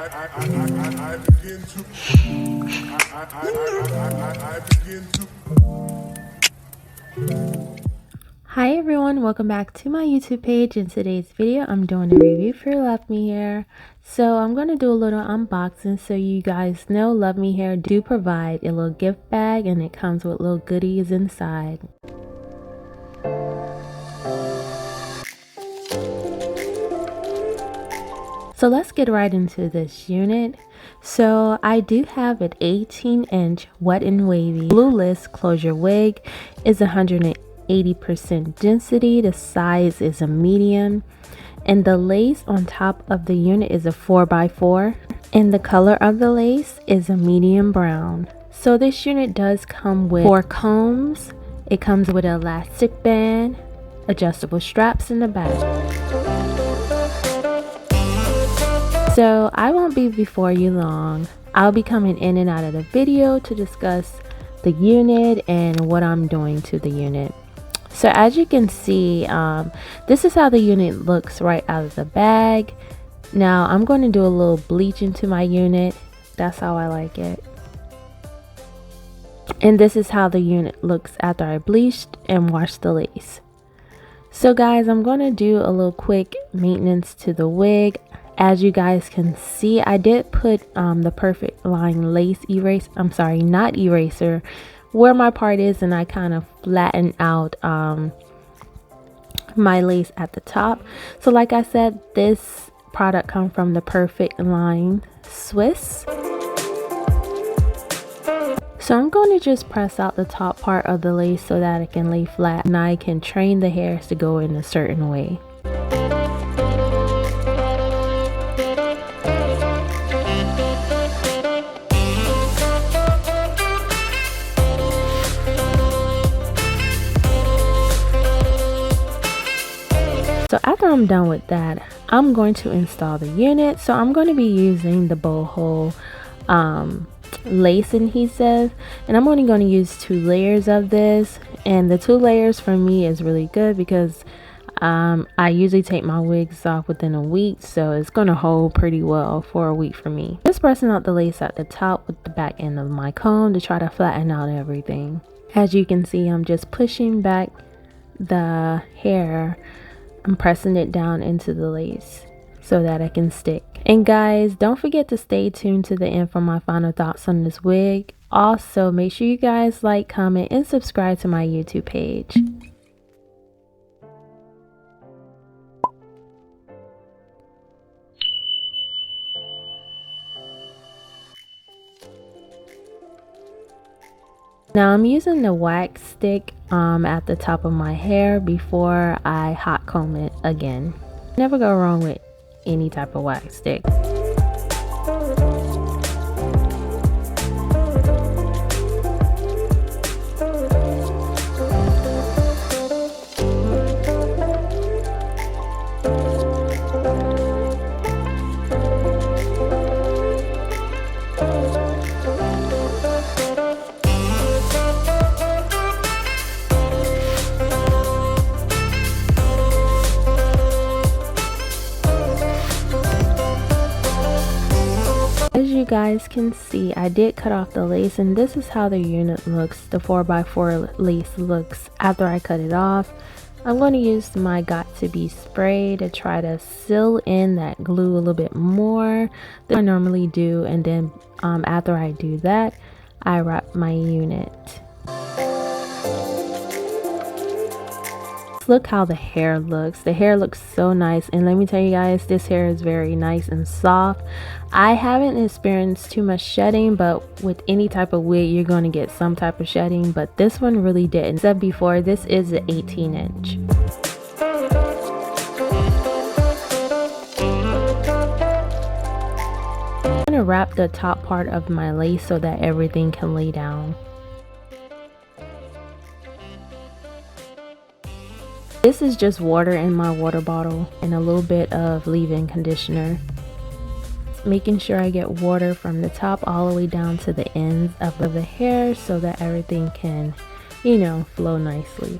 Hi everyone, welcome back to my YouTube page. In today's video, I'm doing a review for Luvmehair. So I'm going to do a little unboxing so you guys know Luvmehair do provide a little gift bag and it comes with little goodies inside. So let's get right into this unit. So I do have an 18-inch wet and wavy glueless closure wig. Is 180% density. The size is a medium, and the lace on top of the unit is a 4x4, and the color of the lace is a medium brown. So this unit does come with 4 combs. It comes with an elastic band, adjustable straps in the back. So I won't be before you long. I'll be coming in and out of the video to discuss the unit and what I'm doing to the unit. So as you can see, this is how the unit looks right out of the bag. Now I'm going to do a little bleaching to my unit. That's how I like it. And this is how the unit looks after I bleached and washed the lace. So guys, I'm going to do a little quick maintenance to the wig. As you guys can see, I did put the perfect line lace eraser, not eraser, where my part is, and I kind of flattened out my lace at the top. So like I said, this product comes from the Perfect Line Swiss. So I'm going to just press out the top part of the lace so that it can lay flat and I can train the hairs to go in a certain way. So after I'm done with that, I'm going to install the unit. So I'm going to be using the boho lace adhesive, and I'm only going to use 2 layers of this, and the 2 layers for me is really good because I usually take my wigs off within a week, so it's going to hold pretty well for a week for me. Just pressing out the lace at the top with the back end of my comb to try to flatten out everything. As you can see, I'm just pushing back the hair. I'm pressing it down into the lace so that it can stick. And guys, don't forget to stay tuned to the end for my final thoughts on this wig. Also, make sure you guys like, comment, and subscribe to my YouTube page. Now I'm using the wax stick at the top of my hair before I hot comb it again. Never go wrong with any type of wax stick. As you guys can see, I did cut off the lace, and this is how the unit looks. The 4x4 lace looks after I cut it off. I'm going to use my Got2b spray to try to seal in that glue a little bit more than I normally do, and then after I do that, I wrap my unit. Look how the hair looks. The hair looks so nice, and let me tell you guys, this hair is very nice and soft. I haven't experienced too much shedding, but with any type of wig you're going to get some type of shedding, but this one really didn't. Said before, this is an 18-inch. I'm going to wrap the top part of my lace so that everything can lay down. This is just water in my water bottle and a little bit of leave-in conditioner. Making sure I get water from the top all the way down to the ends of the hair so that everything can, you know, flow nicely.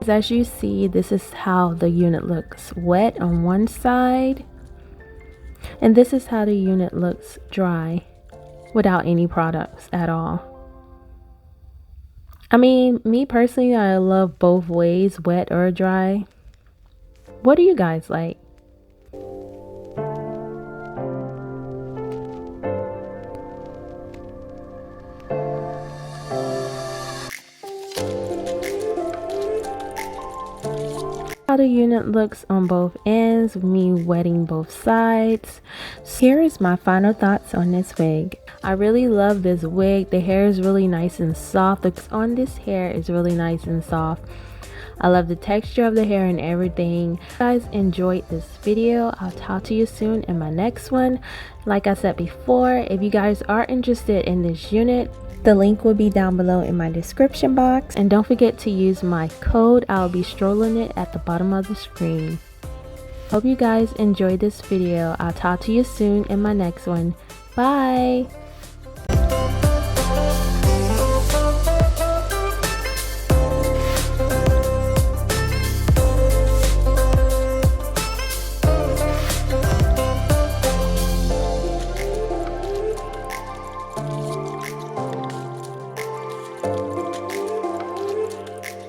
As you see, this is how the unit looks wet on one side, and this is how the unit looks dry without any products at all. I mean, me personally, I love both ways, wet or dry. What do you guys like? How the unit looks on both ends, me wetting both sides. Here is my final thoughts on this wig. I really love this wig. The hair is really nice and soft. The on this hair is really nice and soft. I love the texture of the hair and everything. If you guys enjoyed this video, I'll talk to you soon in my next one. Like I said before, if you guys are interested in this unit, the link will be down below in my description box. And don't forget to use my code. I'll be strolling it at the bottom of the screen. Hope you guys enjoyed this video. I'll talk to you soon in my next one. Bye!